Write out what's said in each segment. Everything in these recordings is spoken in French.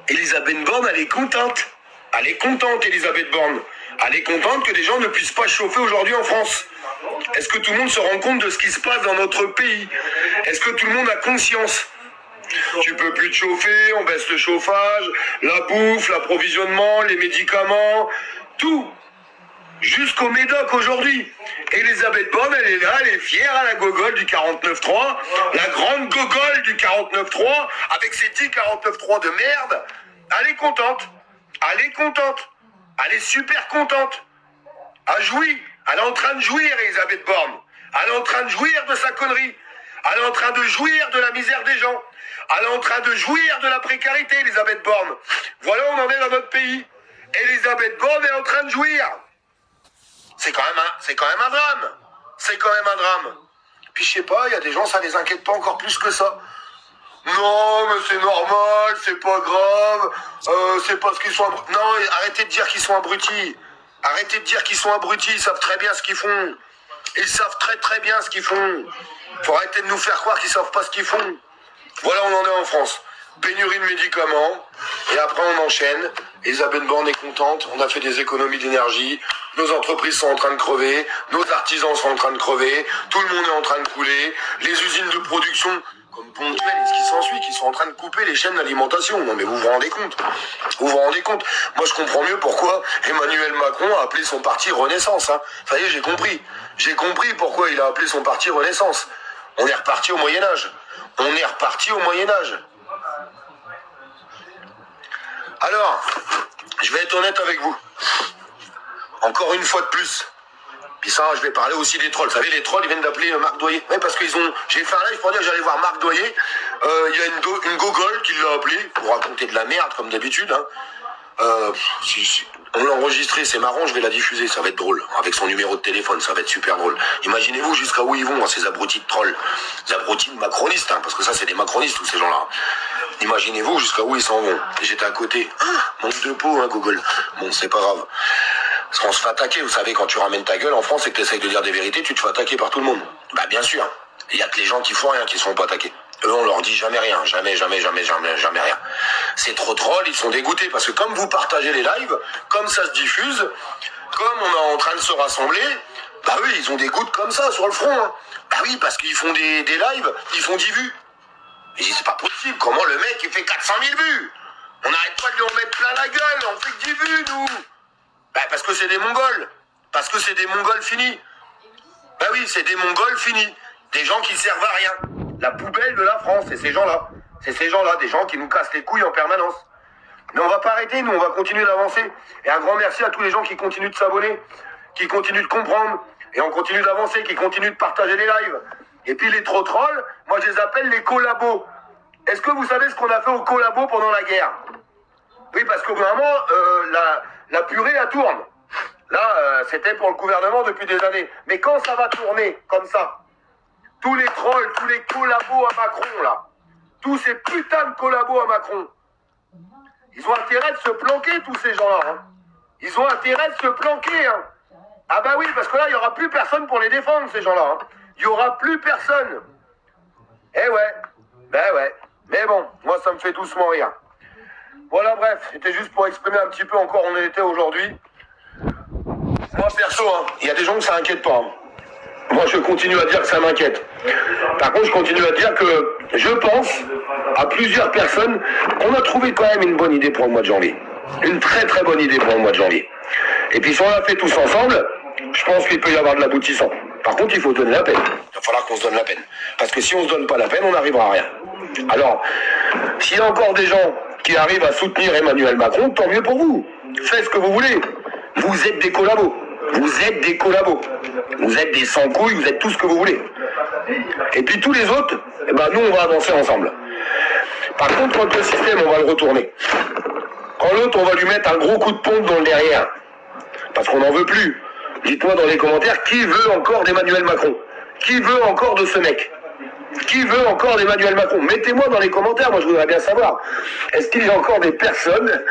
Elisabeth Borne, elle est contente. Elle est contente, Elisabeth Borne. Elle est contente que des gens ne puissent pas chauffer aujourd'hui en France. Est-ce que tout le monde se rend compte de ce qui se passe dans notre pays? Est-ce que tout le monde a conscience? Tu peux plus te chauffer, on baisse le chauffage, la bouffe, l'approvisionnement, les médicaments, tout. Jusqu'au médoc aujourd'hui. Elisabeth Borne, elle est là, elle est fière à la gogole du 49.3, la grande gogole du 49.3, avec ses 10 49.3 de merde. Elle est contente. Elle est contente. Elle est super contente. Elle jouit. Elle est en train de jouir, Elisabeth Borne. Elle est en train de jouir de sa connerie. Elle est en train de jouir de la misère des gens. Elle est en train de jouir de la précarité, Elisabeth Borne. Voilà où on en est dans notre pays. Elisabeth Borne est en train de jouir. C'est quand même un drame. C'est quand même un drame. Puis je sais pas, il y a des gens, ça les inquiète pas encore plus que ça. Non, mais c'est normal, c'est pas grave, c'est parce qu'ils sont abrutis. Non, arrêtez de dire qu'ils sont abrutis. Arrêtez de dire qu'ils sont abrutis, ils savent très bien ce qu'ils font. Ils savent très très bien ce qu'ils font. Faut arrêter de nous faire croire qu'ils savent pas ce qu'ils font. Voilà où on en est en France. Pénurie de médicaments, et après on enchaîne. Elisabeth Borne est contente, on a fait des économies d'énergie, nos entreprises sont en train de crever, nos artisans sont en train de crever, tout le monde est en train de couler, les usines de production, comme Ponctuel et ce qui s'ensuit, qui sont en train de couper les chaînes d'alimentation. Non mais vous vous rendez compte? Vous vous rendez compte? Moi je comprends mieux pourquoi Emmanuel Macron a appelé son parti Renaissance. Hein. Ça y est, j'ai compris. J'ai compris pourquoi il a appelé son parti Renaissance. On est reparti au Moyen-Âge. On est reparti au Moyen-Âge. Alors, je vais être honnête avec vous. Encore une fois de plus. Puis ça, je vais parler aussi des trolls. Vous savez, les trolls, ils viennent d'appeler Marc Doyer. Oui, parce qu'ils ont... J'ai fait un live pour dire que j'allais voir Marc Doyer. Il y a une gogole qui l'a appelé pour raconter de la merde, comme d'habitude. Hein. On l'a enregistré, c'est marrant, je vais la diffuser, ça va être drôle. Avec son numéro de téléphone, ça va être super drôle. Imaginez-vous jusqu'à où ils vont, hein, ces abrutis de trolls. Ces abrutis de macronistes, hein, parce que ça, c'est des macronistes, tous ces gens-là. Imaginez-vous jusqu'à où ils s'en vont. Et j'étais à côté. Manque de peau, hein, Gogol. Bon, c'est pas grave. Parce qu'on se fait attaquer, vous savez, quand tu ramènes ta gueule en France et que tu essayes de dire des vérités, tu te fais attaquer par tout le monde. Bah, bien sûr. Il y a que les gens qui font rien qui ne sont pas attaqués. Eux, on leur dit jamais rien. Jamais rien. C'est trop troll, ils sont dégoûtés. Parce que comme vous partagez les lives, comme ça se diffuse, comme on est en train de se rassembler, bah oui, ils ont des gouttes comme ça sur le front. Hein. Bah oui, parce qu'ils font des lives, ils font 10 vues. Et je dis, c'est pas possible, comment le mec il fait 400 000 vues? On n'arrête pas de lui en mettre plein la gueule, on fait que 10 vues, nous. Bah parce que c'est des Mongols. Parce que c'est des Mongols finis. Bah oui, c'est des Mongols finis. Des gens qui servent à rien. La poubelle de la France, c'est ces gens-là. C'est ces gens-là, des gens qui nous cassent les couilles en permanence. Mais on va pas arrêter, nous, on va continuer d'avancer. Et un grand merci à tous les gens qui continuent de s'abonner, qui continuent de comprendre, et on continue d'avancer, qui continuent de partager les lives. Et puis les trop trolls, moi je les appelle les collabos. Est-ce que vous savez ce qu'on a fait aux collabos pendant la guerre? Oui, parce que vraiment, la purée, elle tourne. Là, c'était pour le gouvernement depuis des années. Mais quand ça va tourner, comme ça, tous les trolls, tous les collabos à Macron, là, tous ces putains de collabos à Macron, ils ont intérêt de se planquer, tous ces gens-là. Hein. Ils ont intérêt de se planquer. Hein. Ah bah oui, parce que là, il n'y aura plus personne pour les défendre, ces gens-là. Hein. Il n'y aura plus personne. Eh ouais, ben ouais. Mais bon, moi, ça me fait doucement rire. Voilà, bref, c'était juste pour exprimer un petit peu encore où on était aujourd'hui. Moi, perso, hein, il y a des gens que ça inquiète pas. Hein. Moi, je continue à dire que ça m'inquiète. Par contre, je continue à dire que je pense à plusieurs personnes qu'on a trouvé quand même une bonne idée pour le mois de janvier. Une très très bonne idée pour le mois de janvier. Et puis si on l'a fait tous ensemble, je pense qu'il peut y avoir de l'aboutissant. Par contre, il faut se donner la peine. Il va falloir qu'on se donne la peine. Parce que si on ne se donne pas la peine, on n'arrivera à rien. Alors, s'il y a encore des gens qui arrivent à soutenir Emmanuel Macron, tant mieux pour vous. Faites ce que vous voulez. Vous êtes des collabos. Vous êtes des collabos. Vous êtes des sans-couilles, vous êtes tout ce que vous voulez. Et puis tous les autres, eh ben, nous, on va avancer ensemble. Par contre, quand le système, on va le retourner. Quand l'autre, on va lui mettre un gros coup de pompe dans le derrière. Parce qu'on n'en veut plus. Dites-moi dans les commentaires, qui veut encore d'Emmanuel Macron? Qui veut encore de ce mec? Qui veut encore d'Emmanuel Macron? Mettez-moi dans les commentaires, moi je voudrais bien savoir. Est-ce qu'il y a encore des personnes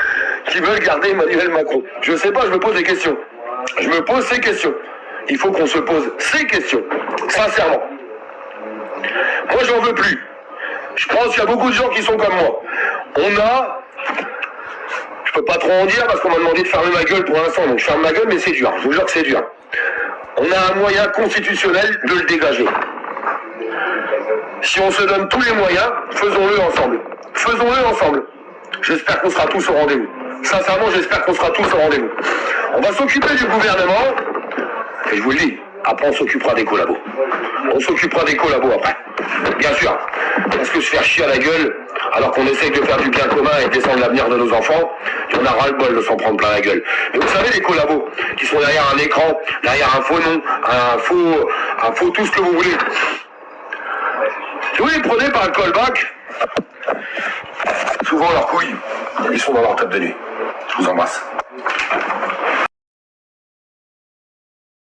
qui veulent garder Emmanuel Macron? Je sais pas, je me pose des questions. Je me pose ces questions. Il faut qu'on se pose ces questions, sincèrement. Moi j'en veux plus. Je pense qu'il y a beaucoup de gens qui sont comme moi. On a Je peux pas trop en dire parce qu'on m'a demandé de fermer ma gueule pour l'instant, donc je ferme ma gueule, mais c'est dur, je vous jure que c'est dur. On a un moyen constitutionnel de le dégager. Si on se donne tous les moyens, faisons-le ensemble. Faisons-le ensemble. J'espère qu'on sera tous au rendez-vous. Sincèrement, j'espère qu'on sera tous au rendez-vous. On va s'occuper du gouvernement, et je vous le dis, après on s'occupera des collabos. On s'occupera des collabos après. Bien sûr. Parce que se faire chier à la gueule, alors qu'on essaye de faire du bien commun et de descendre l'avenir de nos enfants, il y en a ras-le-bol de s'en prendre plein la gueule. Et vous savez, les collabos, qui sont derrière un écran, derrière un faux nom, un faux tout ce que vous voulez. Si vous les prenez par un callback, souvent leurs couilles, ils sont dans leur table de nuit. Je vous embrasse.